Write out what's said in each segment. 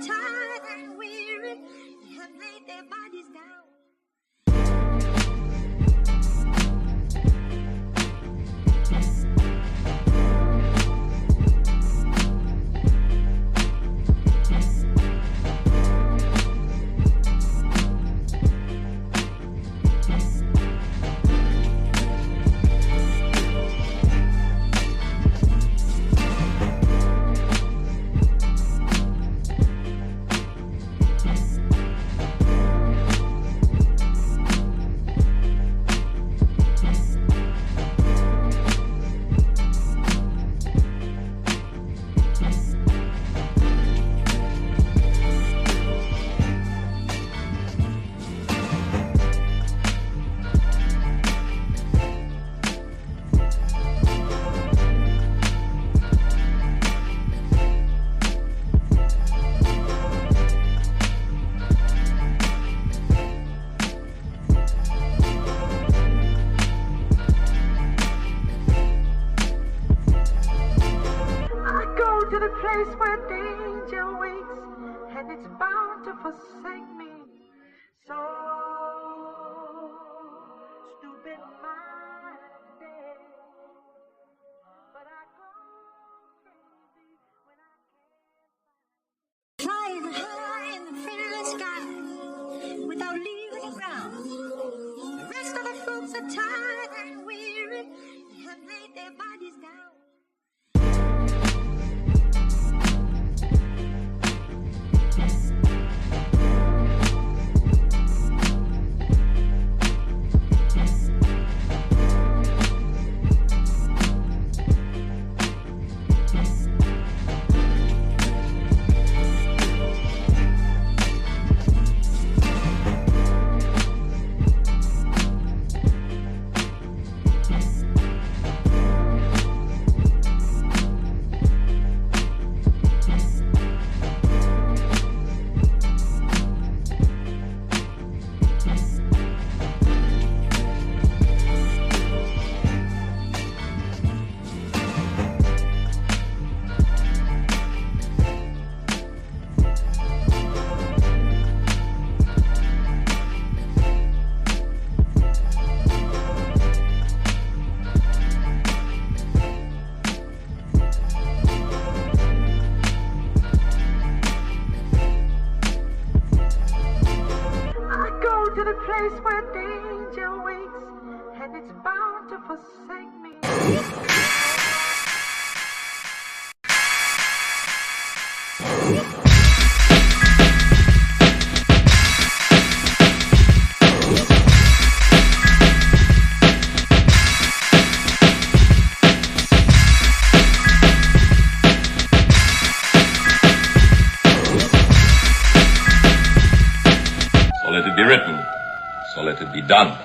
tired and weary have laid their bodies down. Flying high in the fearless sky without leaving the ground. The rest of the folks are tired and weary have laid their bodies down. Done.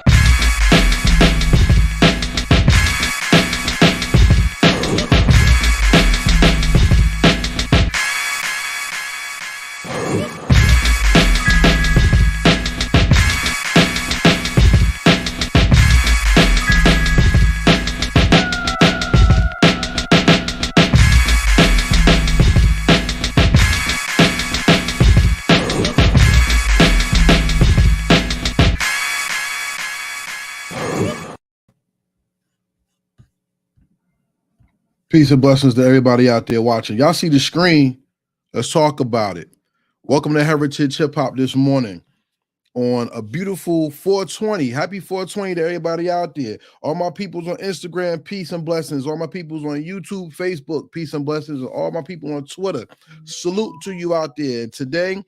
Peace and blessings to everybody out there watching. Y'all see the screen? Let's talk about it. Welcome to Heritage Hip Hop this morning on a beautiful 420. Happy 420 to everybody out there. All my peoples on Instagram, peace and blessings. All my peoples on YouTube, Facebook, peace and blessings. And all my people on Twitter, salute to you out there. Today,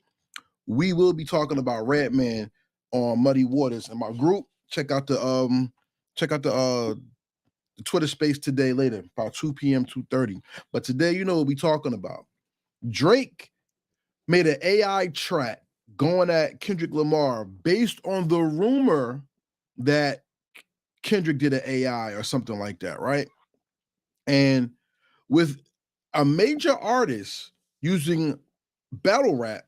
we will be talking about Redman on Muddy Waters. And my group, check out the Twitter space today later, about 2 p.m., 2:30. But today, you know what we're talking about. Drake made an AI track going at Kendrick Lamar based on the rumor that Kendrick did an AI or something like that, right? And with a major artist using battle rap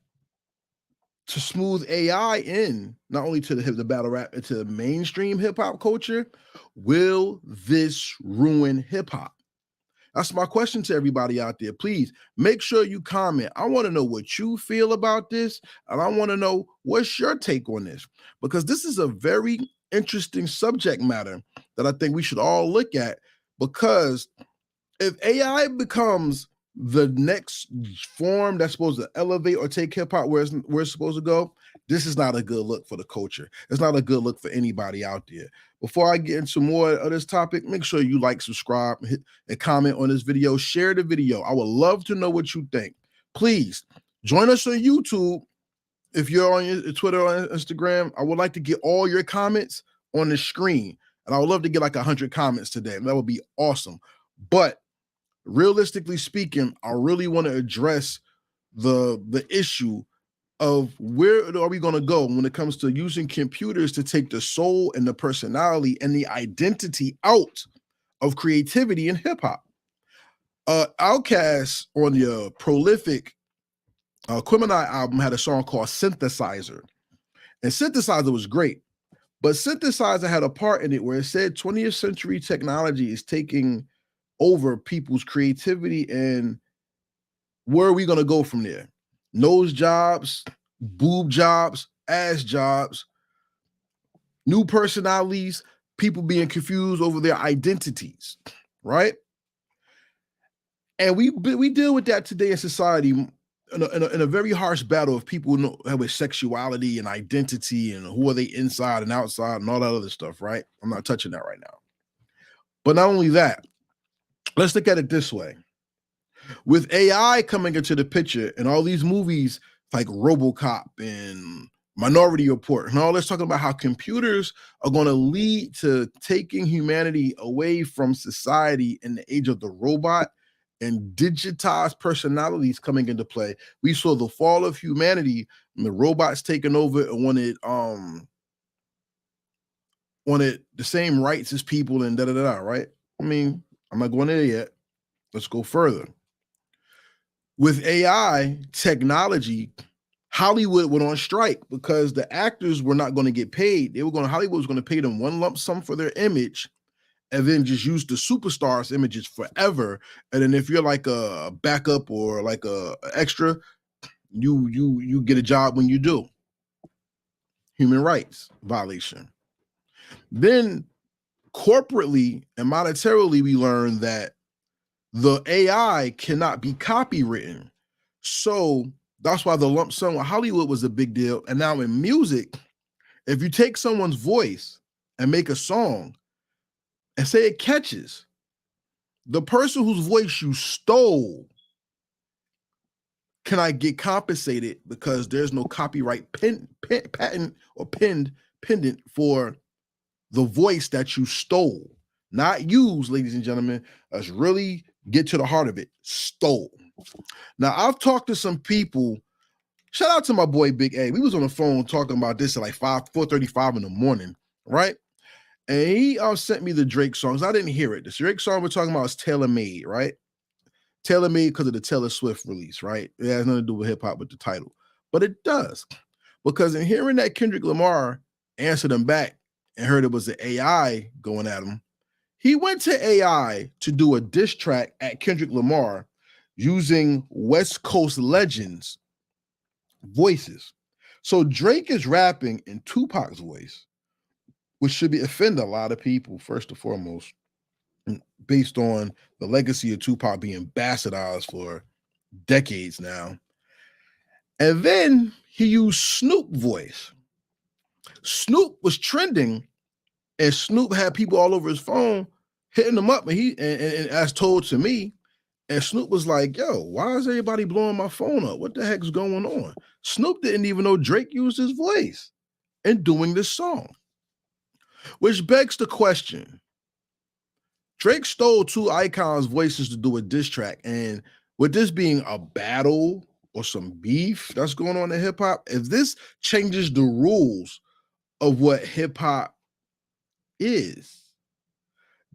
to smooth AI in, not only to the battle rap, into the mainstream hip-hop culture, will this ruin hip-hop? That's my question to everybody out there. Please make sure you comment. I want to know what you feel about this, and I want to know what's your take on this, because this is a very interesting subject matter that I think we should all look at. Because if AI becomes the next form that's supposed to elevate or take hip hop where it's supposed to go, this is not a good look for the culture. It's not a good look for anybody out there. Before I get into more of this topic, make sure you like, subscribe, and comment on this video. Share the video. I would love to know what you think. Please join us on YouTube. If you're on your Twitter or Instagram, I would like to get all your comments on the screen. And I would love to get like 100 comments today. That would be awesome. But realistically speaking, I really want to address the issue of where are we going to go when it comes to using computers to take the soul and the personality and the identity out of creativity in hip hop. Outkast on the prolific Criminal album had a song called Synthesizer, and Synthesizer was great, but Synthesizer had a part in it where it said 20th century technology is taking over people's creativity, and where are we going to go from there? Nose jobs, boob jobs, ass jobs, new personalities, people being confused over their identities, right? And we deal with that today in society in a very harsh battle of people with sexuality and identity and who are they inside and outside and all that other stuff, right? I'm not touching that right now. But not only that, let's look at it this way. With AI coming into the picture and all these movies like RoboCop and Minority Report and all this talking about how computers are going to lead to taking humanity away from society in the age of the robot and digitized personalities coming into play. We saw the fall of humanity and the robots taking over and wanted the same rights as people and da-da-da-da, right? I mean, I'm not going there yet. Let's go further. With AI technology, Hollywood went on strike because the actors were not going to get paid. Hollywood was going to pay them one lump sum for their image and then just use the superstars' images forever. And then if you're like a backup or like a extra, you get a job when you do. Human rights violation. Then corporately and monetarily, we learned that the AI cannot be copywritten. So that's why the lump sum with Hollywood was a big deal. And now in music, if you take someone's voice and make a song and say it catches, the person whose voice you stole cannot get compensated because there's no copyright patent or pendant for the voice that you stole. Not used, ladies and gentlemen. Let's really get to the heart of it. Stole. Now, I've talked to some people. Shout out to my boy Big A. We was on the phone talking about this at like 4:35 in the morning, right? And he sent me the Drake songs. I didn't hear it. The Drake song we're talking about is Tailor Made, right? Tailor Made because of the Taylor Swift release, right? It has nothing to do with hip hop with the title. But it does. Because in hearing that Kendrick Lamar answered him back and heard it was the AI going at him, he went to AI to do a diss track at Kendrick Lamar using West Coast legends' voices. So Drake is rapping in Tupac's voice, which should offend a lot of people, first and foremost, based on the legacy of Tupac being bastardized for decades now. And then he used Snoop voice. Snoop was trending, and Snoop had people all over his phone hitting him up, and as told to me, and Snoop was like, yo, why is everybody blowing my phone up? What the heck's going on? Snoop didn't even know Drake used his voice in doing this song. Which begs the question, Drake stole two icons' voices to do a diss track, and with this being a battle or some beef that's going on in hip-hop, if this changes the rules of what hip-hop is,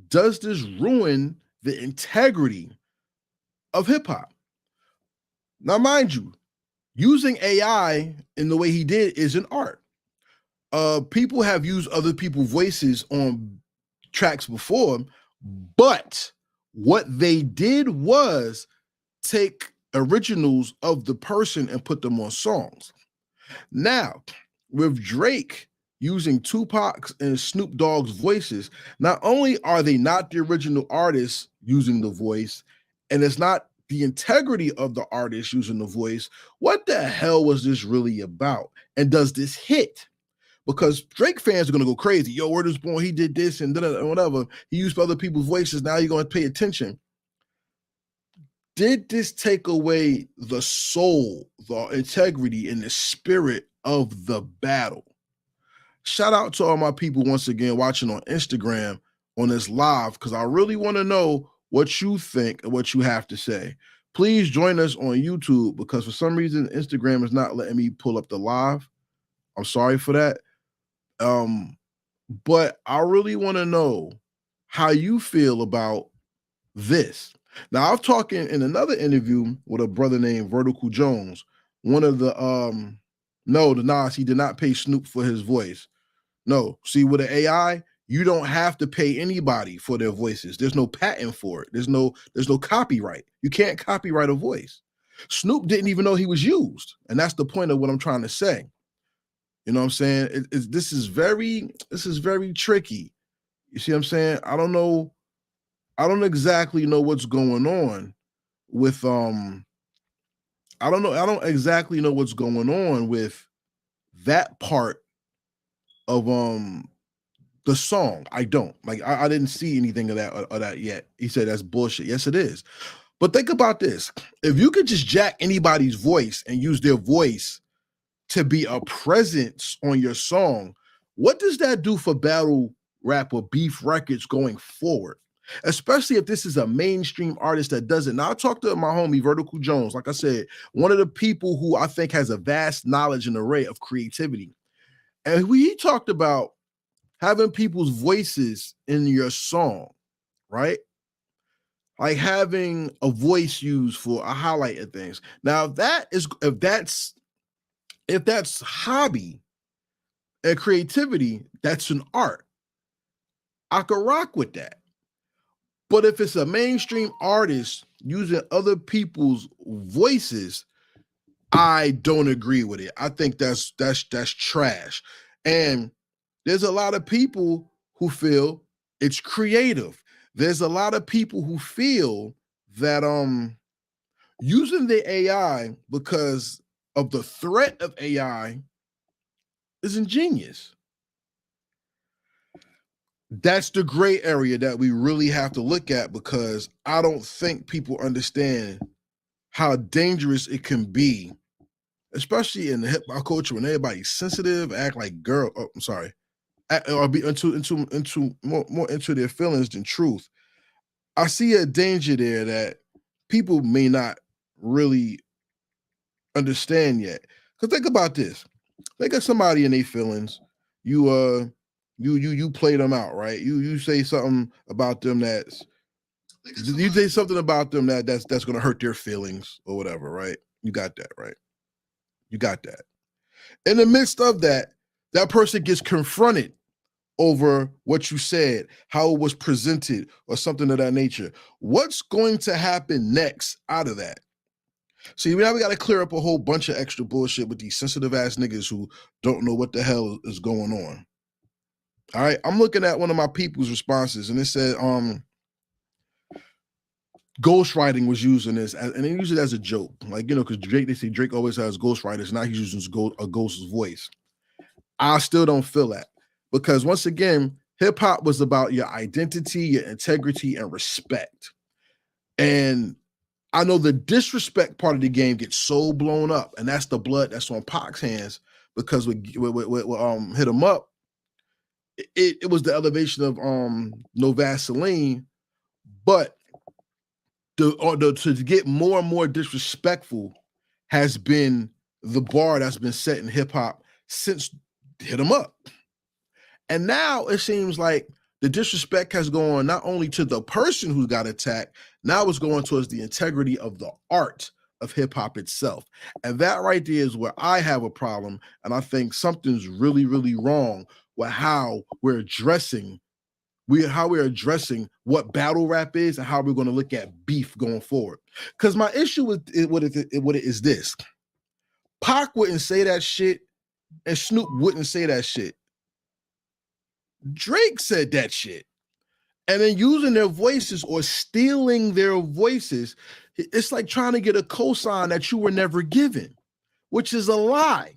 does this ruin the integrity of hip-hop? Now, mind you, using AI in the way he did is an art. People have used other people's voices on tracks before, but What they did was take originals of the person and put them on songs. Now, with Drake using Tupac's and Snoop Dogg's voices, not only are they not the original artists using the voice, and it's not the integrity of the artist using the voice, what the hell was this really about? And does this hit? Because Drake fans are going to go crazy. Yo, Word is Born, he did this and whatever. He used other people's voices. Now you're going to pay attention. Did this take away the soul, the integrity, and the spirit of the battle? Shout out to all my people once again watching on Instagram on this live, because I really want to know what you think and what you have to say. Please join us on YouTube, because for some reason Instagram is not letting me pull up the live. I'm sorry for that. But I really want to know how you feel about this. Now, I've talked in another interview with a brother named Vertical Jones, one of the the Nas, he did not pay Snoop for his voice. No, see, with the AI, you don't have to pay anybody for their voices. There's no patent for it. There's no copyright. You can't copyright a voice. Snoop didn't even know he was used, and that's the point of what I'm trying to say. You know what I'm saying? This is very tricky. You see what I'm saying? I don't exactly know what's going on with I don't exactly know what's going on with that part of the song. I don't. Like I didn't see anything of that yet. He said that's bullshit. Yes, it is. But think about this. If you could just jack anybody's voice and use their voice to be a presence on your song, what does that do for battle rap or beef records going forward? Especially if this is a mainstream artist that does it. Now, I talked to my homie Vertical Jones, like I said, one of the people who I think has a vast knowledge and array of creativity. And he talked about having people's voices in your song, right? Like having a voice used for a highlight of things. Now, if that's hobby and creativity, that's an art. I could rock with that. But if it's a mainstream artist using other people's voices, I don't agree with it. I think that's trash. And there's a lot of people who feel it's creative. There's a lot of people who feel that using the AI because of the threat of AI is ingenious. That's the gray area that we really have to look at, because I don't think people understand how dangerous it can be, especially in the hip hop culture when everybody's sensitive, act like girl. Oh, I'm sorry, or be into more into their feelings than truth. I see a danger there that people may not really understand yet. Because think about this: they got somebody in their feelings. You play them out, right? You say something about them that's that's gonna hurt their feelings or whatever, right? You got that, right? You got that. In the midst of that, that person gets confronted over what you said, how it was presented, or something of that nature. What's going to happen next out of that? See, now we got to clear up a whole bunch of extra bullshit with these sensitive ass niggas who don't know what the hell is going on. All right, I'm looking at one of my people's responses, and it said, ghostwriting was using this, and they use it as a joke, like, you know, because they say Drake always has ghostwriters. Now he's using a ghost's voice. I still don't feel that, because once again, hip hop was about your identity, your integrity, and respect. And I know the disrespect part of the game gets so blown up, and that's the blood that's on Pac's hands, because with Hit 'Em Up, it was the elevation of No Vaseline, but to get more and more disrespectful has been the bar that's been set in hip hop since Hit 'Em Up. And now it seems like the disrespect has gone not only to the person who got attacked, now it's going towards the integrity of the art of hip hop itself. And that right there is where I have a problem. And I think something's really, really wrong with how we're addressing how we're addressing what battle rap is and how we're going to look at beef going forward. Because my issue with what it is this. Pac wouldn't say that shit, and Snoop wouldn't say that shit. Drake said that shit. And then using their voices or stealing their voices, it's like trying to get a cosign that you were never given, which is a lie.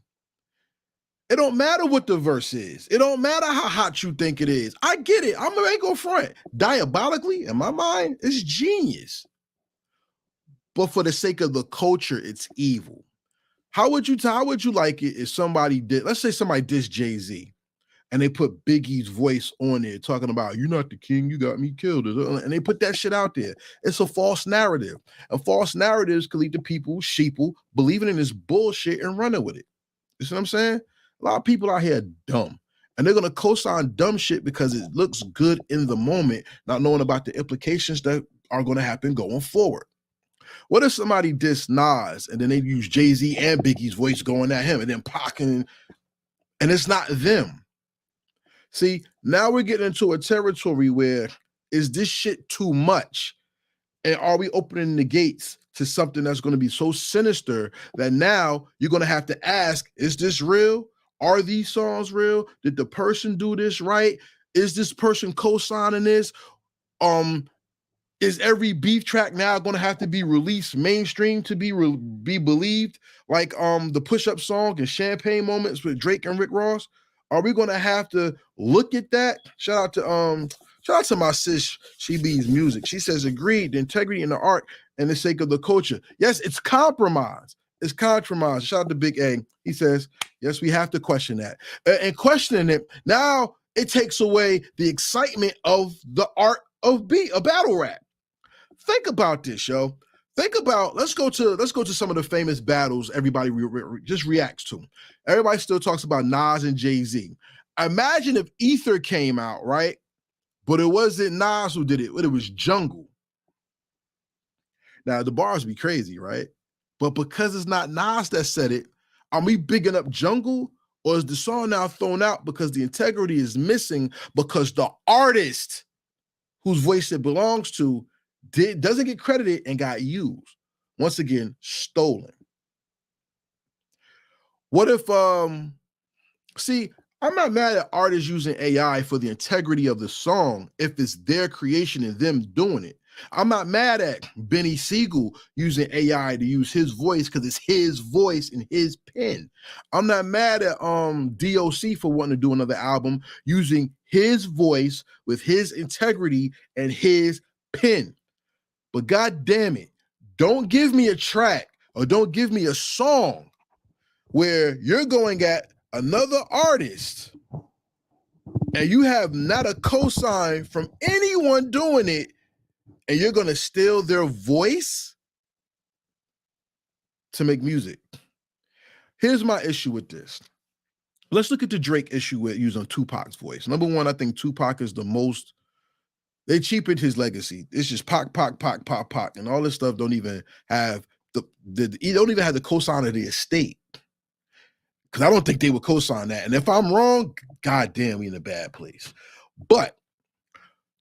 It don't matter what the verse is. It don't matter how hot you think it is. I get it. I'm gonna go front. Diabolically, in my mind, it's genius. But for the sake of the culture, it's evil. How would you like it if somebody did, let's say somebody dissed Jay-Z and they put Biggie's voice on there talking about, you're not the king, you got me killed. And they put that shit out there. It's a false narrative. And false narratives can lead to people, sheeple, believing in this bullshit and running with it. You see what I'm saying? A lot of people out here are dumb. And they're going to co-sign dumb shit because it looks good in the moment, not knowing about the implications that are going to happen going forward. What if somebody diss Nas and then they use Jay-Z and Biggie's voice going at him and then Pac and it's not them? See, now we're getting into a territory where is this shit too much? And are we opening the gates to something that's going to be so sinister that now you're going to have to ask, is this real? Are these songs real? Did the person do this right? Is this person co-signing this? Is every beef track now going to have to be released mainstream to be believed? Like the push-up song and Champagne Moments with Drake and Rick Ross? Are we going to have to look at that? Shout out to my sis, She Be's Music. She says, agreed, the integrity in the art and the sake of the culture. Yes, it's compromise. It's compromise. Shout out to Big A. He says, yes, we have to question that. And questioning it, now it takes away the excitement of the art of a battle rap. Think about this, yo. Think about, let's go to some of the famous battles everybody just reacts to. Everybody still talks about Nas and Jay-Z. Imagine if Ether came out, right? But it wasn't Nas who did it, but it was Jungle. Now, the bars be crazy, right? But because it's not Nas that said it, are we bigging up Jungle? Or is the song now thrown out because the integrity is missing because the artist whose voice it belongs to doesn't get credited and got used? Once again, stolen. What if, see, I'm not mad at artists using AI for the integrity of the song if it's their creation and them doing it. I'm not mad at Benny Siegel using AI to use his voice because it's his voice and his pen. I'm not mad at DOC for wanting to do another album using his voice with his integrity and his pen. But God damn it, don't give me a track or don't give me a song where you're going at another artist and you have not a cosign from anyone doing it, and you're going to steal their voice to make music. Here's my issue with this. Let's look at the Drake issue with using Tupac's voice. Number one, I think Tupac is the most, they cheapened his legacy. It's just Pac, Pac, Pac, Pac, Pac, and all this stuff don't even have you don't even have the cosign of the estate. Because I don't think they would co-sign that. And if I'm wrong, God damn, we in a bad place. But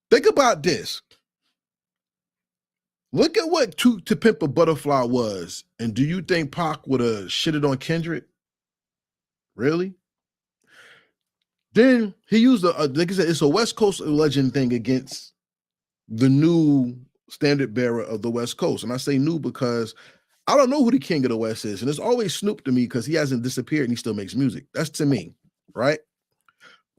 think about this. Look at what To Pimp a Butterfly was. And do you think Pac would have shitted on Kendrick? Really? Then he used, like I said, it's a West Coast legend thing against the new standard bearer of the West Coast. And I say new because I don't know who the king of the West is. And it's always Snoop to me because he hasn't disappeared and he still makes music. That's to me, right?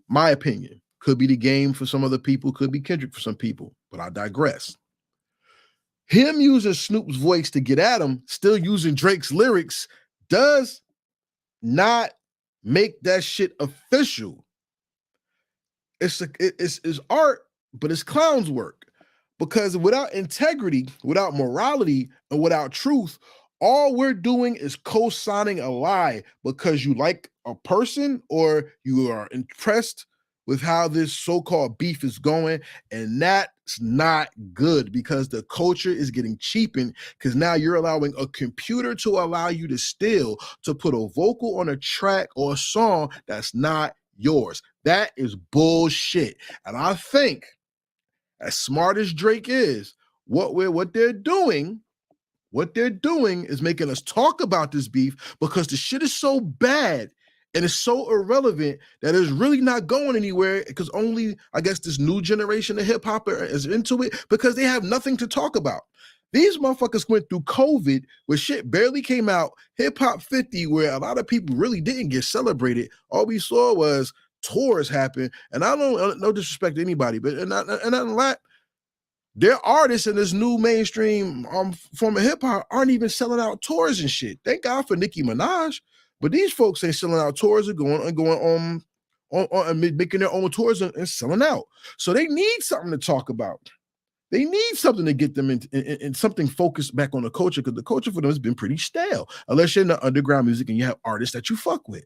My opinion. Could be the Game for some other people, could be Kendrick for some people, but I digress. Him using Snoop's voice to get at him, still using Drake's lyrics, does not make that shit official. It's art, but it's clown's work. Because without integrity, without morality, and without truth, all we're doing is co-signing a lie because you like a person or you are impressed with how this so-called beef is going, and that's not good because the culture is getting cheapened because now you're allowing a computer to allow you to steal, to put a vocal on a track or a song that's not yours. That is bullshit. And I think as smart as Drake is, what they're doing is making us talk about this beef because the shit is so bad and it's so irrelevant that it's really not going anywhere because only, I guess, this new generation of hip hop is into it because they have nothing to talk about. These motherfuckers went through COVID where shit barely came out, Hip Hop 50, where a lot of people really didn't get celebrated. All we saw was tours happen. And I don't, no disrespect to anybody, but and not a lot. Their artists in this new mainstream form of hip hop aren't even selling out tours and shit. Thank God for Nicki Minaj, but these folks ain't selling out tours and going on and making their own tours and selling out. So they need something to talk about. They need something to get them in something focused back on the culture because the culture for them has been pretty stale, unless you're in the underground music and you have artists that you fuck with.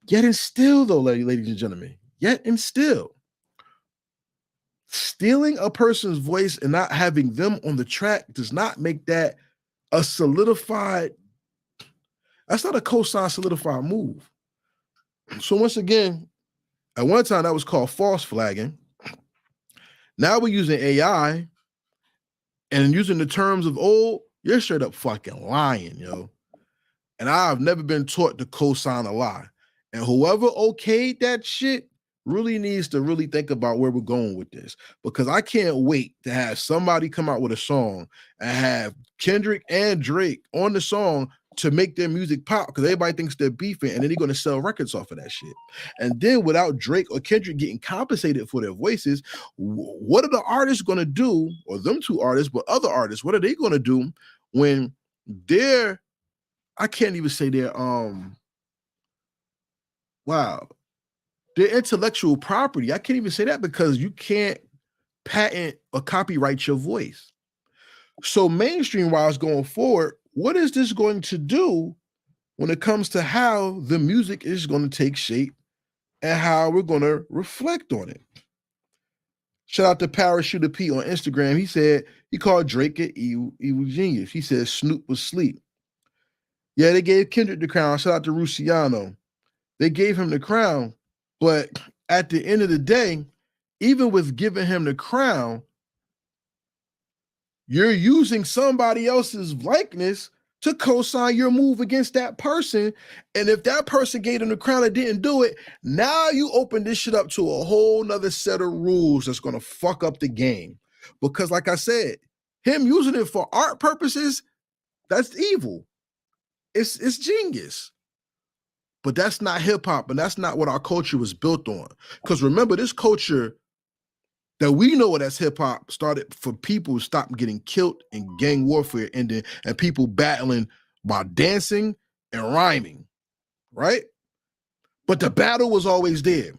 Yet and still, though, ladies and gentlemen, stealing a person's voice and not having them on the track does not make that a solidified, that's not a cosign solidified move. So once again, at one time that was called false flagging. Now we're using AI and using the terms of, oh, you're straight up fucking lying, yo. And I've never been taught to co-sign a lie. And whoever okayed that shit really needs to really think about where we're going with this. Because I can't wait to have somebody come out with a song and have Kendrick and Drake on the song to make their music pop because everybody thinks they're beefing and then they're going to sell records off of that shit. And then without Drake or Kendrick getting compensated for their voices, what are the artists going to do, or them two artists, but other artists, what are they going to do when they're, I can't even say they're, their intellectual property. I can't even say that because you can't patent or copyright your voice. So mainstream wise going forward, what is this going to do when it comes to how the music is going to take shape and how we're going to reflect on it? Shout out to Parachuter P on Instagram. He said he called Drake an evil genius. He said Snoop was asleep. Yeah, they gave Kendrick the crown. Shout out to Luciano. They gave him the crown, but at the end of the day, even with giving him the crown, you're using somebody else's likeness to co-sign your move against that person. And if that person gave him the crown and didn't do it, now you open this shit up to a whole nother set of rules that's going to fuck up the game. Because like I said, him using it for art purposes, that's evil. It's genius. But that's not hip hop, and that's not what our culture was built on. Because remember, this culture that we know as hip hop started for people to stop getting killed and gang warfare ending and people battling by dancing and rhyming, right? But the battle was always there.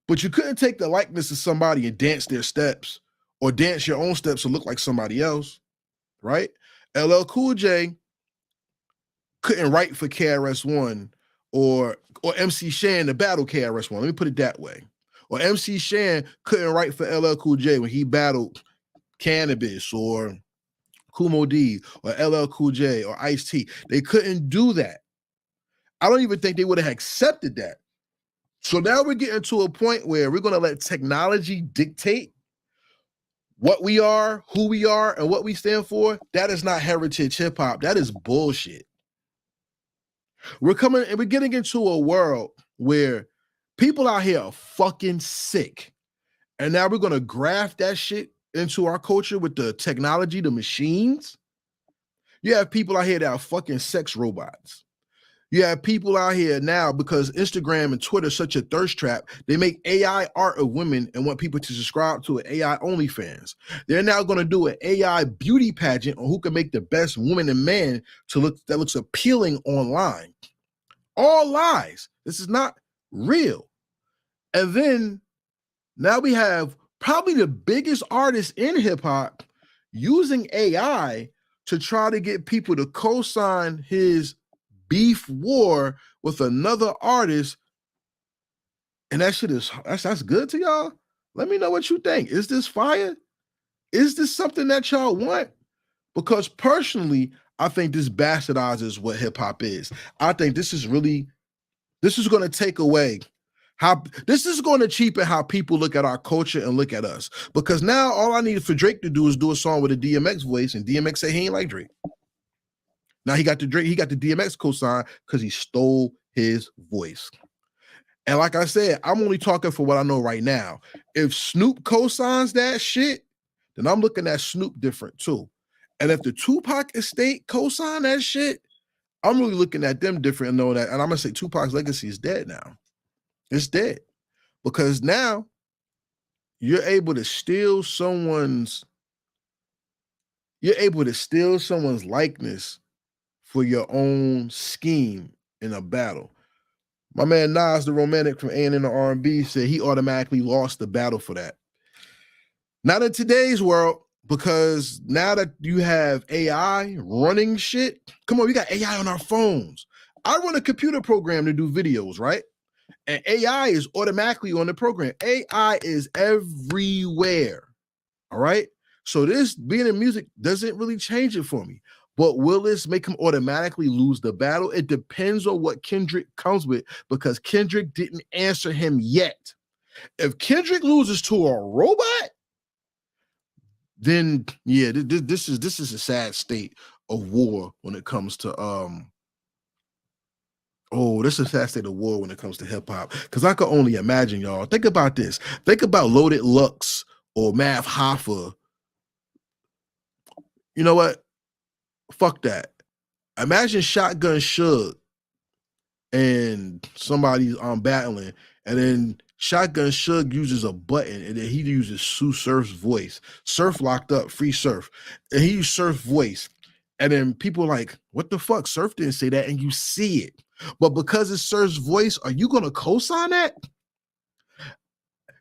But you couldn't take the likeness of somebody and dance their steps or dance your own steps to look like somebody else, right? LL Cool J couldn't write for KRS-One or MC Shan to battle KRS-One. Let me put it that way. Or MC Shan couldn't write for LL Cool J when he battled Cannabis or Kumo D or LL Cool J or Ice-T. They couldn't do that. I don't even think they would have accepted that. So now we're getting to a point where we're going to let technology dictate what we are, who we are, and what we stand for. That is not heritage hip hop. That is bullshit. We're getting into a world where people out here are fucking sick. And now we're going to graft that shit into our culture with the technology, the machines. You have people out here that are fucking sex robots. You have people out here now, because Instagram and Twitter is such a thirst trap, they make AI art of women and want people to subscribe to an AI OnlyFans. They're now going to do an AI beauty pageant on who can make the best woman and man that looks appealing online. All lies. This is not real. And then now we have probably the biggest artist in hip hop using AI to try to get people to co-sign his beef war with another artist. And that shit that's good to y'all. Let me know what you think. Is this fire? Is this something that y'all want? Because personally, I think this bastardizes what hip hop is. I think this is going to take away How this is going to cheapen how people look at our culture and look at us. Because now all I need for Drake to do is do a song with a DMX voice, and DMX say he ain't like Drake. Now he got the DMX cosign because he stole his voice. And like I said, I'm only talking for what I know right now. If Snoop cosigns that shit, then I'm looking at Snoop different too. And if the Tupac estate cosign that shit, I'm really looking at them different and know that. And I'm gonna say Tupac's legacy is dead now. It's dead. Because now you're able to steal someone's likeness for your own scheme in a battle. My man Nas, the romantic from A&M and R&B, said he automatically lost the battle for that. Not in today's world, because now that you have AI running shit, come on, we got AI on our phones. I run a computer program to do videos, right? And AI is automatically on the program. AI is everywhere. All right. So this being in music doesn't really change it for me. But will this make him automatically lose the battle? It depends on what Kendrick comes with, because Kendrick didn't answer him yet. If Kendrick loses to a robot, then yeah, this is a sad state of war when it comes to this is a sad state of war when it comes to hip hop. Because I can only imagine, y'all. Think about this. Think about Loaded Lux or Math Hoffa. You know what? Fuck that. Imagine Shotgun Suge and somebody's battling, and then Shotgun Suge uses a button, and then he uses Sue Surf's voice. Surf locked up, free Surf, and he used Surf voice. And then people are like, what the fuck? Surf didn't say that, and you see it. But because it's Surf's voice, are you gonna co-sign that?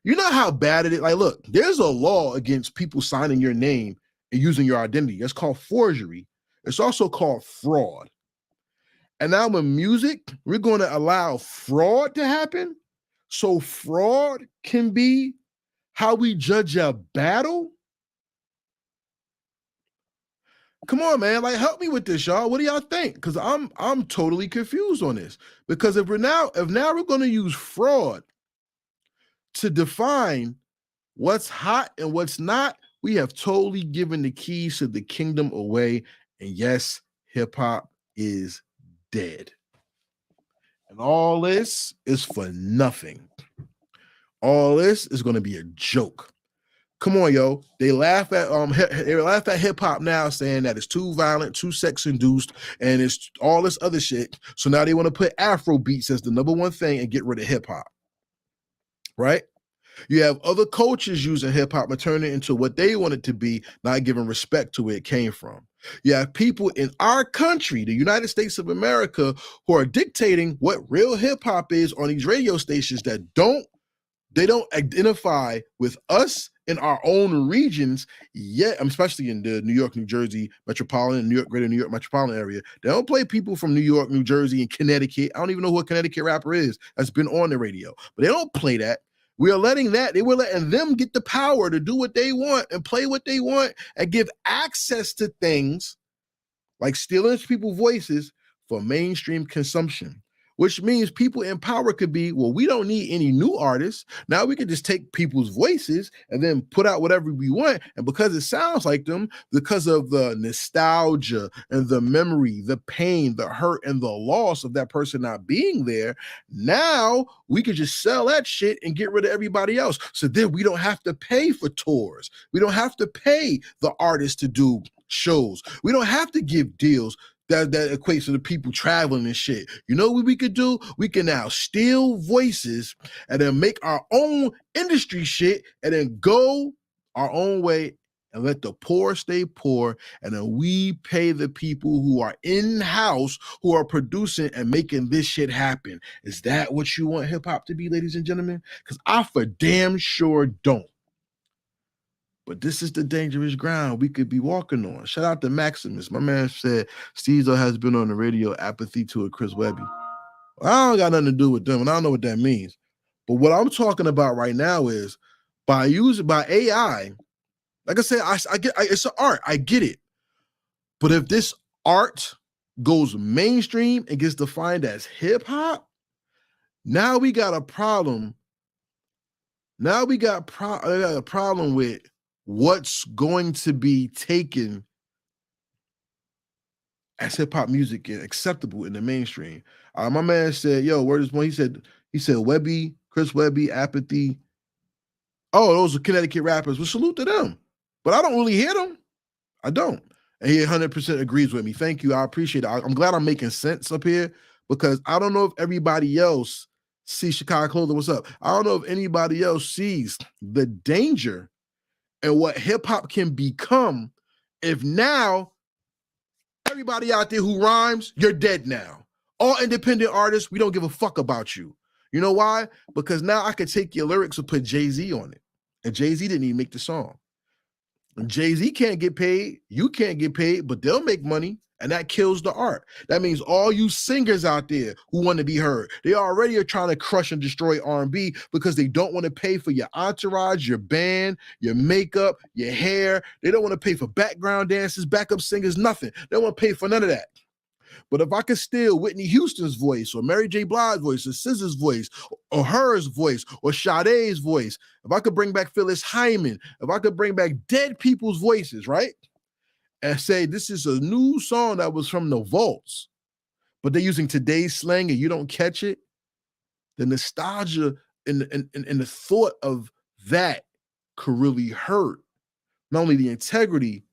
You know how bad it is? Like, look, there's a law against people signing your name and using your identity. It's called forgery. It's also called fraud. And now in music, we're going to allow fraud to happen. So fraud can be how we judge a battle. Come on, man. Like, help me with this, y'all. What do y'all think? Because I'm totally confused on this. Because if now we're going to use fraud to define what's hot and what's not, we have totally given the keys to the kingdom away. And yes, hip hop is dead. And all this is for nothing. All this is going to be a joke. Come on, yo. They laugh at hip hop now, saying that it's too violent, too sex induced, and it's all this other shit. So now they want to put Afro beats as the number one thing and get rid of hip hop. Right? You have other cultures using hip hop and turning it into what they want it to be, not giving respect to where it came from. You have people in our country, the United States of America, who are dictating what real hip hop is on these radio stations that don't identify with us in our own regions yet, especially in the New York, New Jersey metropolitan, greater New York metropolitan area. They don't play people from New York, New Jersey, and Connecticut. I don't even know who a Connecticut rapper is that's been on the radio, but they don't play that. We're letting them get the power to do what they want and play what they want and give access to things like stealing people's voices for mainstream consumption, which means people in power could be, well, we don't need any new artists. Now we can just take people's voices and then put out whatever we want. And because it sounds like them, because of the nostalgia and the memory, the pain, the hurt, and the loss of that person not being there, now we could just sell that shit and get rid of everybody else. So then we don't have to pay for tours. We don't have to pay the artists to do shows. We don't have to give deals that equates to the people traveling and shit. You know what we could do? We can now steal voices and then make our own industry shit and then go our own way and let the poor stay poor. And then we pay the people who are in-house, who are producing and making this shit happen. Is that what you want hip hop to be, ladies and gentlemen? Because I for damn sure don't. But this is the dangerous ground we could be walking on. Shout out to Maximus. My man said Steezo has been on the radio, apathy to a Chris Webby. I don't got nothing to do with them, and I don't know what that means. But what I'm talking about right now is by AI, like I said, I get it's an art. I get it. But if this art goes mainstream and gets defined as hip hop, Now we got a problem. Now we got a problem with what's going to be taken as hip hop music and acceptable in the mainstream. My man said, "Yo, where is one?" He said Webby, Chris Webby, Apathy. Oh, those are Connecticut rappers. Well, salute to them. But I don't really hear them. I don't. And he 100% agrees with me. Thank you. I appreciate it. I'm glad I'm making sense up here because I don't know if everybody else sees Chicago Clothing. What's up? I don't know if anybody else sees the danger and what hip hop can become if now everybody out there who rhymes, you're dead now. All independent artists, we don't give a fuck about you. You know why? Because now I could take your lyrics and put Jay-Z on it. And Jay-Z didn't even make the song. Jay-Z can't get paid, you can't get paid, but they'll make money, and that kills the art. That means all you singers out there who want to be heard, they already are trying to crush and destroy R&B because they don't want to pay for your entourage, your band, your makeup, your hair. They don't want to pay for background dancers, backup singers, nothing. They don't want to pay for none of that. But if I could steal Whitney Houston's voice or Mary J. Blige's voice or SZA's voice or Her's voice or Sade's voice, if I could bring back Phyllis Hyman, if I could bring back dead people's voices, right? And say this is a new song that was from the vaults, but they're using today's slang and you don't catch it, the nostalgia and the thought of that could really hurt not only the integrity,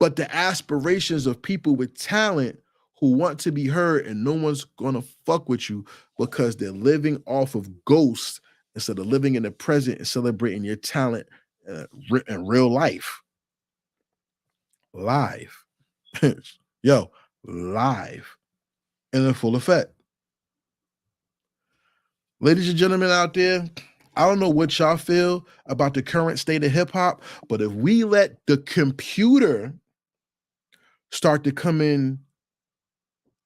but the aspirations of people with talent who want to be heard, and no one's gonna fuck with you because they're living off of ghosts instead of living in the present and celebrating your talent in real life. Live. Yo, live and in full effect. Ladies and gentlemen out there, I don't know what y'all feel about the current state of hip hop, but if we let the computer start to come in,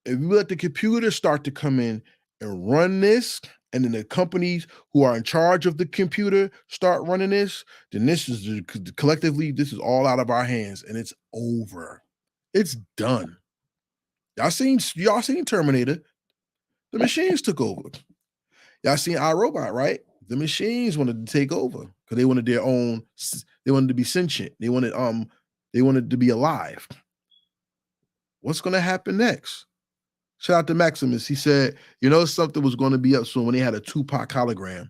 if we let the computer start to come in and run this, and then the companies who are in charge of the computer start running this, then this is collectively, this is all out of our hands and it's over. It's done. Y'all seen Terminator? The machines took over. Y'all seen iRobot, right? The machines wanted to take over because they wanted their own. They wanted to be sentient. They wanted to be alive. What's going to happen next? Shout out to Maximus. He said, you know, something was going to be up soon when they had a Tupac hologram.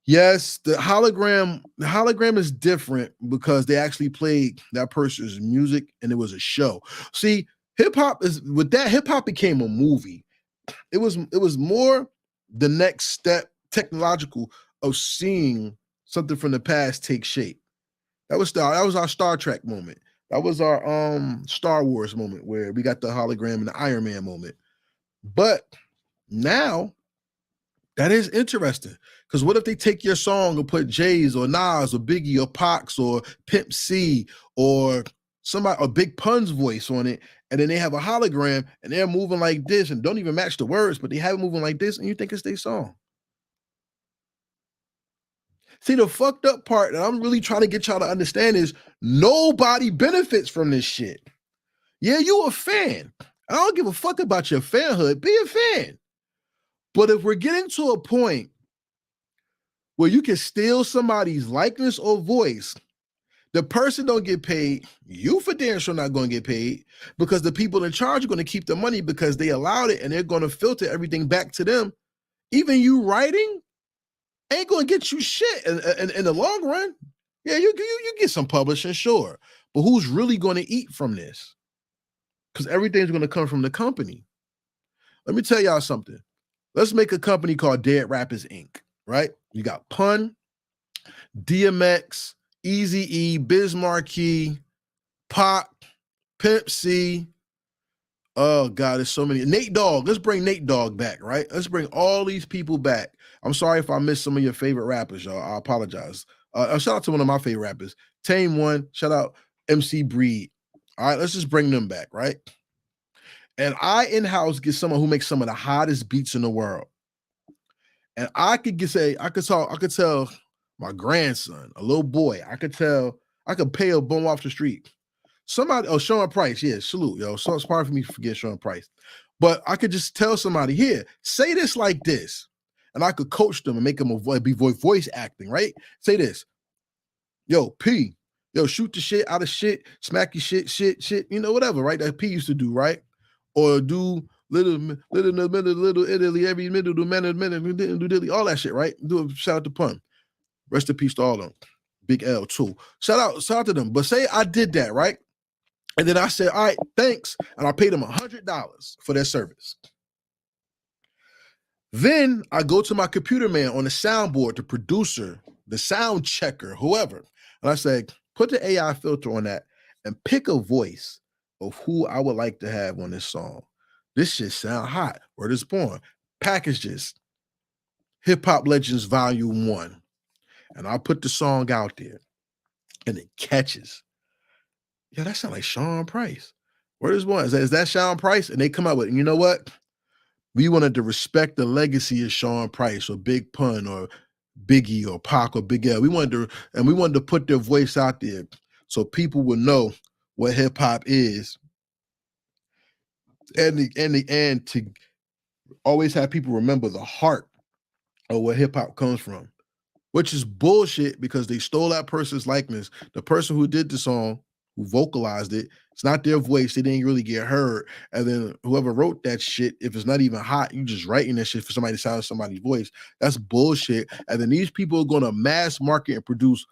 Yes, the hologram is different because they actually played that person's music and it was a show. See, hip hop became a movie. It was more the next step technological of seeing something from the past take shape. That was our Star Trek moment. That was our Star Wars moment where we got the hologram and the Iron Man moment. But now that is interesting because what if they take your song and put Jay's or Nas or Biggie or Pacs or Pimp C or somebody or Big Pun's voice on it, and then they have a hologram and they're moving like this and don't even match the words, but they have it moving like this, and you think it's their song. See, the fucked up part that I'm really trying to get y'all to understand is nobody benefits from this shit. Yeah, you a fan. I don't give a fuck about your fanhood. Be a fan. But if we're getting to a point where you can steal somebody's likeness or voice, the person don't get paid, you for damn sure not going to get paid because the people in charge are going to keep the money because they allowed it and they're going to filter everything back to them. Even you writing ain't going to get you shit in the long run. Yeah, you get some publishing, sure. But who's really going to eat from this? Because everything's going to come from the company. Let me tell y'all something. Let's make a company called Dead Rappers Inc., right? You got Pun, DMX, Eazy-E, Biz Markie, Pac, Pimp C. Oh, God, there's so many. Nate Dogg. Let's bring Nate Dogg back, right? Let's bring all these people back. I'm sorry if I missed some of your favorite rappers, y'all. I apologize. Shout out to one of my favorite rappers, Tame One. Shout out MC Breed. All right, let's just bring them back, right? And I in-house get someone who makes some of the hottest beats in the world. And I could tell my grandson, a little boy, I could pay a bum off the street. Somebody, Sean Price, yeah, salute, yo. So it's hard for me to forget Sean Price. But I could just tell somebody, here, say this like this. And I could coach them and make them be voice acting, right? Say this. Yo, P. Yo, shoot the shit out of shit, smack your shit, whatever, right? That P used to do, right? Or do little Italy, every minute, do all that shit, right? Do a shout out to Pun. Rest in peace to all of them. Big L too. Shout out to them. But say I did that, right? And then I said, all right, thanks. And I paid them $100 for their service. Then I go to my computer man on the soundboard, the producer, the sound checker, whoever. And I say, put the AI filter on that and pick a voice of who I would like to have on this song. This shit sound hot. Word is born. Package this. Hip Hop Legends Volume 1. And I'll put the song out there. And it catches. Yeah, that sounds like Sean Price. Word is born. Is that Sean Price? And they come out with, and you know what? We wanted to respect the legacy of Sean Price or Big Pun or Biggie or Pac or Big L. We wanted to put their voice out there so people would know what hip hop is, and to always have people remember the heart of where hip hop comes from, which is bullshit because they stole that person's likeness. The person who did the song, who vocalized it, it's not their voice. They didn't really get heard. And then whoever wrote that shit, if it's not even hot, you just writing that shit for somebody to sound somebody's voice. That's bullshit. And then these people are going to mass market and produce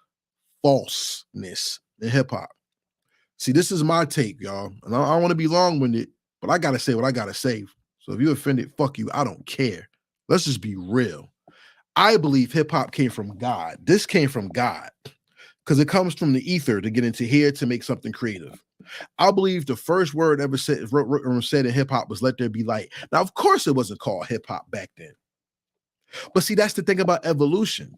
falseness in hip hop. See, this is my take, y'all. And I don't want to be long-winded, but I got to say what I got to say. So if you're offended, fuck you. I don't care. Let's just be real. I believe hip hop came from God. This came from God because it comes from the ether to get into here to make something creative. I believe the first word ever said in hip hop was "let there be light." Now, of course, it wasn't called hip hop back then. But see, that's the thing about evolution.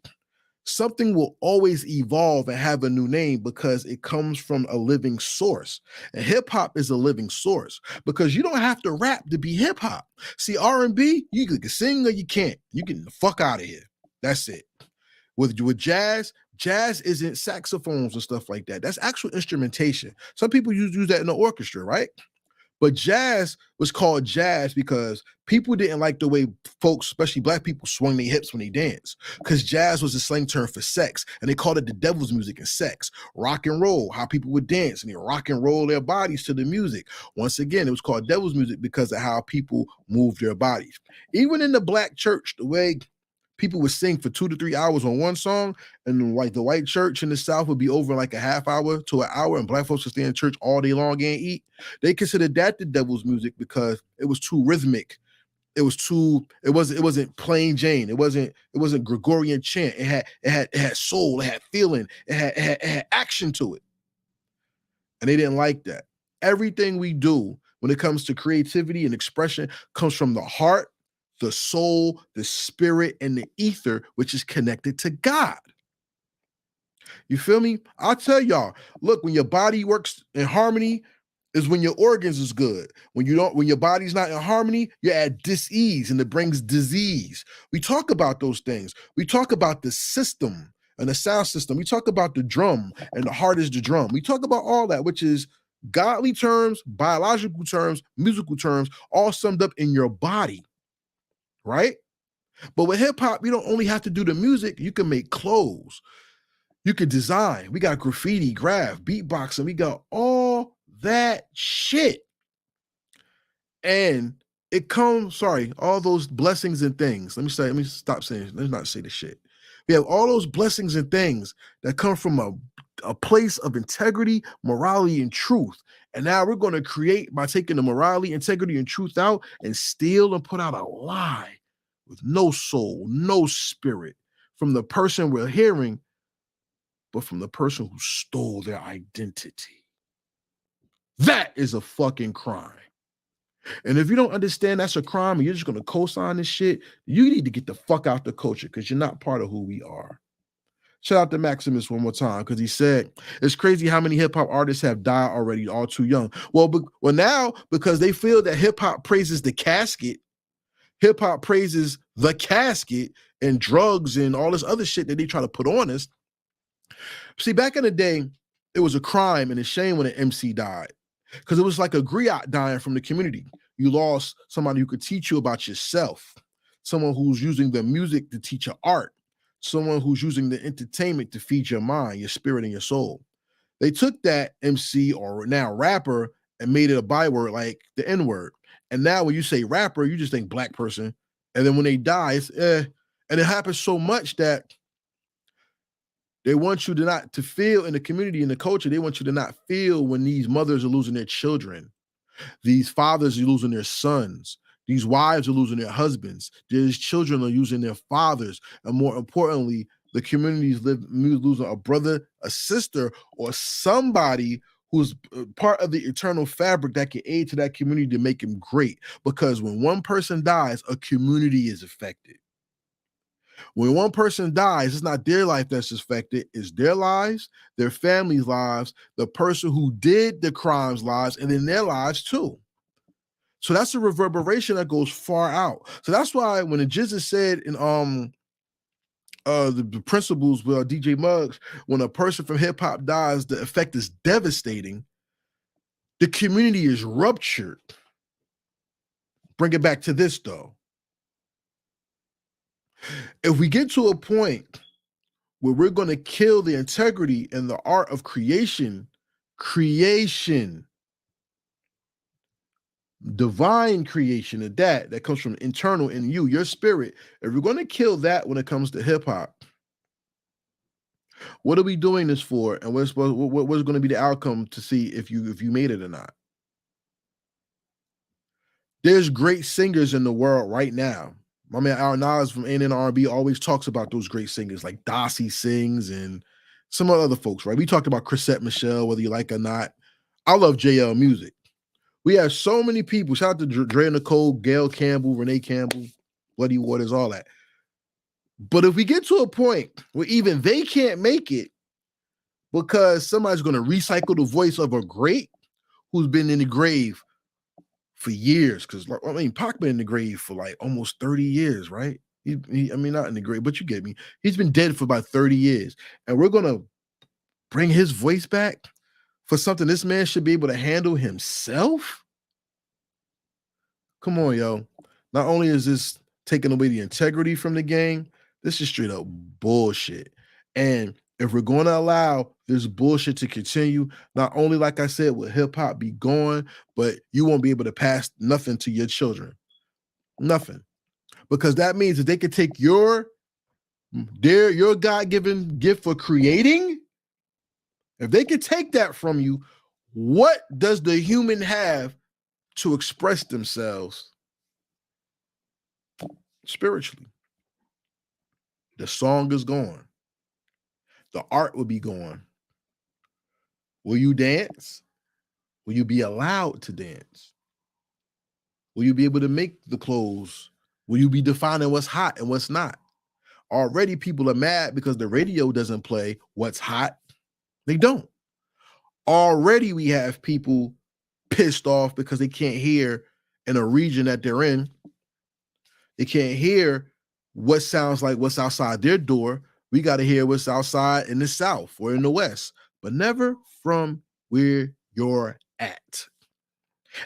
Something will always evolve and have a new name because it comes from a living source. And hip hop is a living source because you don't have to rap to be hip hop. See, R&B, you can sing or you can't. You get the fuck out of here. That's it. With jazz isn't saxophones and stuff like that. That's actual instrumentation. Some people use that in the orchestra, right? But jazz was called jazz because people didn't like the way folks, especially black people, swung their hips when they dance. Because jazz was a slang term for sex, and they called it the devil's music and sex. Rock and roll, how people would dance, and they rock and roll their bodies to the music. Once again, it was called devil's music because of how people moved their bodies. Even in the black church, the way people would sing for 2 to 3 hours on one song, and like the white church in the South would be over like a half hour to an hour, and black folks would stay in church all day long and eat. They considered that the devil's music because it was too rhythmic. It wasn't plain Jane. It wasn't Gregorian chant. It had soul. It had feeling. It had action to it, and they didn't like that. Everything we do when it comes to creativity and expression comes from the heart, the soul, the spirit, and the ether, which is connected to God. You feel me? I'll tell y'all, look, when your body works in harmony is when your organs is good. When your body's not in harmony, you're at dis-ease and it brings disease. We talk about those things. We talk about the system and the sound system. We talk about the drum and the heart is the drum. We talk about all that, which is godly terms, biological terms, musical terms, all summed up in your body. Right? But with hip hop, you don't only have to do the music, you can make clothes. You can design. We got graffiti, graph, beatboxing. We got all that shit. And it comes, all those blessings and things. Let me stop saying, let's not say the shit. We have all those blessings and things that come from a place of integrity, morality, and truth. And now we're going to create by taking the morality, integrity, and truth out and steal and put out a lie with no soul, no spirit from the person we're hearing, but from the person who stole their identity. That is a fucking crime. And if you don't understand that's a crime and you're just going to co-sign this shit, you need to get the fuck out the culture because you're not part of who we are. Shout out to Maximus one more time because he said, it's crazy how many hip-hop artists have died already all too young. Well, now, because they feel that hip-hop praises the casket, hip-hop praises the casket and drugs and all this other shit that they try to put on us. See, back in the day, it was a crime and a shame when an MC died because it was like a griot dying from the community. You lost somebody who could teach you about yourself, someone who's using the music to teach your art, someone who's using the entertainment to feed your mind, your spirit, and your soul. They took that MC or now rapper and made it a byword like the N-word. And now when you say rapper, you just think black person. And then when they die, it's And it happens so much that they want you to not to feel in the community, in the culture, they want you to not feel when these mothers are losing their children. These fathers are losing their sons. These wives are losing their husbands. These children are losing their fathers. And more importantly, the communities losing a brother, a sister, or somebody who's part of the eternal fabric that can aid to that community to make him great. Because when one person dies, a community is affected. When one person dies, it's not their life that's affected, it's their lives, their family's lives, the person who did the crimes' lives, and then their lives too. So that's a reverberation that goes far out. So that's why when the Jesus said in the principles with DJ Muggs, when a person from hip hop dies, the effect is devastating. The community is ruptured. Bring it back to this though. If we get to a point where we're going to kill the integrity and the art of creation, divine creation of that comes from internal in you, your spirit. If we're going to kill that when it comes to hip hop, what are we doing this for? And what's going to be the outcome to see if you made it or not? There's great singers in the world right now. My man Al Nas from A&R&B always talks about those great singers like Dossie sings and some other folks, right? We talked about Chrisette Michele, whether you like or not. I love JL music. We have so many people. Shout out to Dre Nicole, Gail Campbell, Renee Campbell, Bloody Waters, all that. But if we get to a point where even they can't make it because somebody's going to recycle the voice of a great who's been in the grave for years, because I mean, Pac been in the grave for like almost 30 years, right? I mean, not in the grave, but you get me. He's been dead for about 30 years. And we're going to bring his voice back for something this man should be able to handle himself? Come on, yo. Not only is this taking away the integrity from the game, this is straight up bullshit. And if we're going to allow this bullshit to continue, not only, like I said, will hip hop be gone, but you won't be able to pass nothing to your children. Nothing. Because that means that they could take your God-given gift for creating. If they could take that from you, what does the human have to express themselves spiritually? The song is gone. The art will be gone. Will you dance? Will you be allowed to dance? Will you be able to make the clothes? Will you be defining what's hot and what's not? Already people are mad because the radio doesn't play what's hot. They don't. Already we have people pissed off because they can't hear in a region that they're in. They can't hear what sounds like what's outside their door. We got to hear what's outside in the South or in the West, but never from where you're at.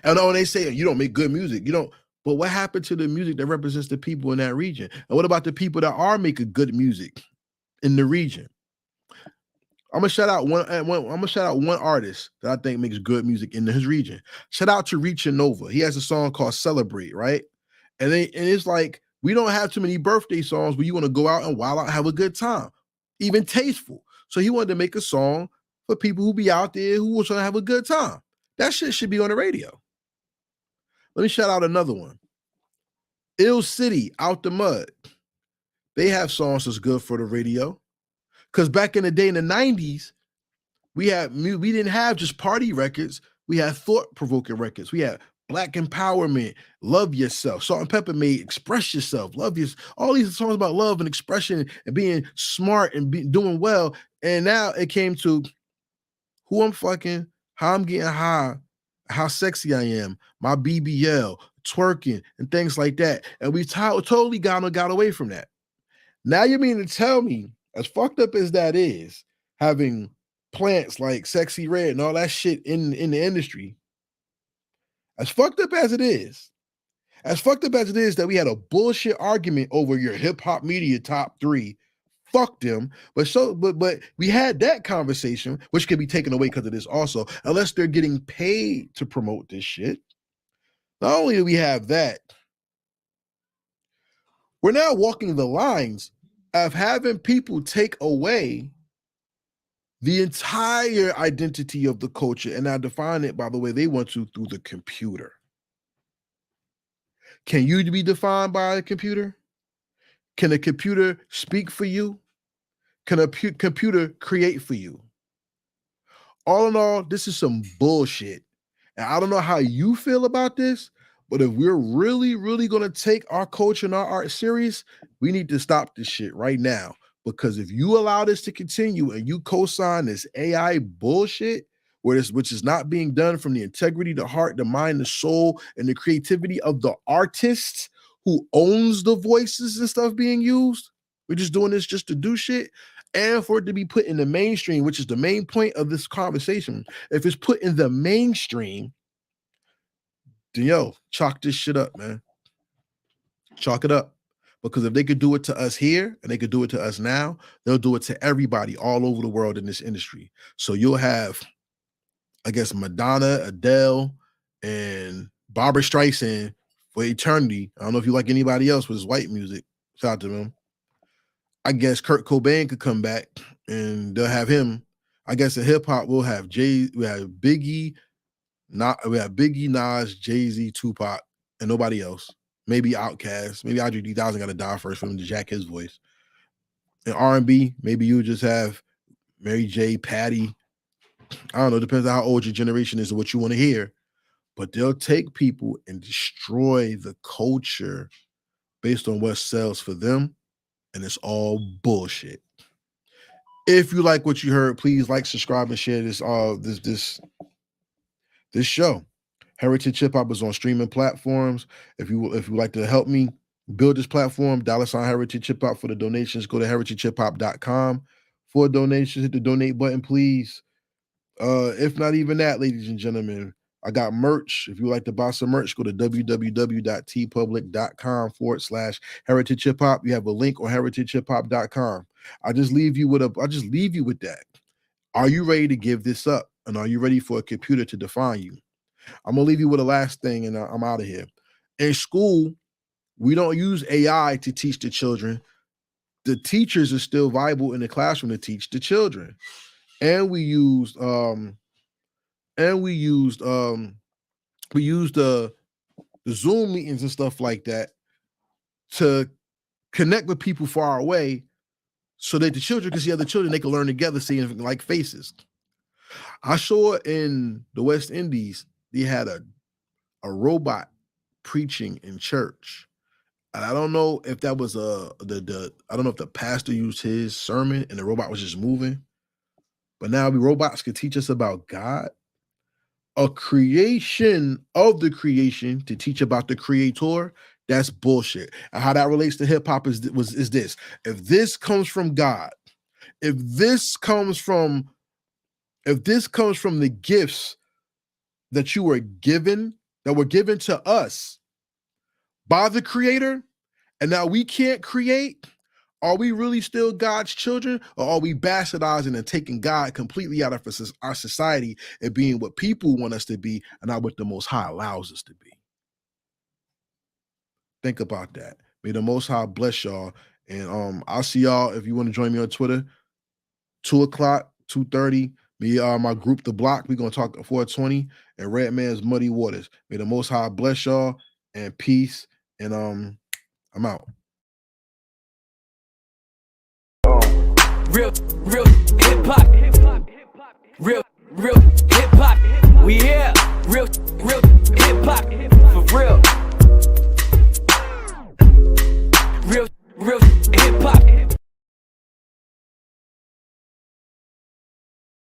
And when they say you don't make good music, you don't. But what happened to the music that represents the people in that region? And what about the people that are making good music in the region? I'm gonna shout out one artist that I think makes good music in his region. Shout out to Reach Nova. He has a song called Celebrate, right? And it's like we don't have too many birthday songs where you want to go out and wild out, have a good time, even tasteful. So he wanted to make a song for people who be out there who was trying to have a good time. That shit should be on the radio. Let me shout out another one. Ill City, Out the Mud. They have songs that's good for the radio. Because back in the day in the 90s, we didn't have just party records. We had thought-provoking records. We had Black Empowerment, Love Yourself. Salt and Pepper made Express Yourself, Love Yourself. All these songs about love and expression and being smart and doing well. And now it came to who I'm fucking, how I'm getting high, how sexy I am, my BBL, twerking, and things like that. And we totally got away from that. Now you mean to tell me, as fucked up as that is, having plants like Sexy Red and all that shit in the industry, As fucked up as it is that we had a bullshit argument over your hip hop media top 3. Fuck them. But we had that conversation, which can be taken away because of this also, unless they're getting paid to promote this shit. Not only do we have that, we're now walking the lines of having people take away the entire identity of the culture and now define it by the way they want to through the computer. Can you be defined by a computer? Can a computer speak for you? Can a computer create for you? All in all, this is some bullshit. And I don't know how you feel about this, but if we're really, really going to take our culture and our art serious, we need to stop this shit right now. Because if you allow this to continue and you co-sign this AI bullshit, which is not being done from the integrity, the heart, the mind, the soul, and the creativity of the artist who owns the voices and stuff being used, we're just doing this just to do shit. And for it to be put in the mainstream, which is the main point of this conversation, if it's put in the mainstream, then yo, chalk this shit up, man. Chalk it up. Because if they could do it to us here and they could do it to us now, they'll do it to everybody all over the world in this industry. So you'll have, I guess, Madonna, Adele, and Barbra Streisand for eternity. I don't know if you like anybody else with his white music. Shout out to them. I guess Kurt Cobain could come back and they'll have him. I guess in hip hop we'll have Biggie, Nas, Jay-Z, Tupac, and nobody else. Maybe Outkast. Maybe Andre 3000 got to die first for him to jack his voice. In R&B, maybe you just have Mary J, Patty. I don't know. Depends on how old your generation is and what you want to hear. But they'll take people and destroy the culture based on what sells for them. And it's all bullshit. If you like what you heard, please like, subscribe, and share this show. Heritage Hip Hop is on streaming platforms. If you would like to help me build this platform, $ Heritage Hip Hop for the donations. Go to heritagehiphop.com for donations. Hit the donate button, please. If not even that, ladies and gentlemen, I got merch. If you would like to buy some merch, go to www.tpublic.com/Heritage Hip Hop. You have a link on heritagehiphop.com. I just leave you with that. Are you ready to give this up? And are you ready for a computer to define you? I'm going to leave you with a last thing and I'm out of here. In school, we don't use AI to teach the children. The teachers are still viable in the classroom to teach the children. And we used the Zoom meetings and stuff like that to connect with people far away so that the children can see other children, they can learn together, seeing like faces. I saw in the West Indies, they had a robot preaching in church. And I don't know if that was I don't know if the pastor used his sermon and the robot was just moving. But now robots can teach us about God. A creation of the creation to teach about the creator, that's bullshit. And how that relates to hip hop is this. If this comes from God, if this comes from the gifts that you were given, that were given to us by the creator, and now we can't create, are we really still God's children, or are we bastardizing and taking God completely out of our society and being what people want us to be and not what the Most High allows us to be? Think about that. May the Most High bless y'all. And I'll see y'all if you want to join me on Twitter. 2:00, 2:30. Me, my group, The Block, we're going to talk 420 and Redman's Muddy Waters. May the Most High bless y'all and peace. And I'm out. Real hip hop. Real hip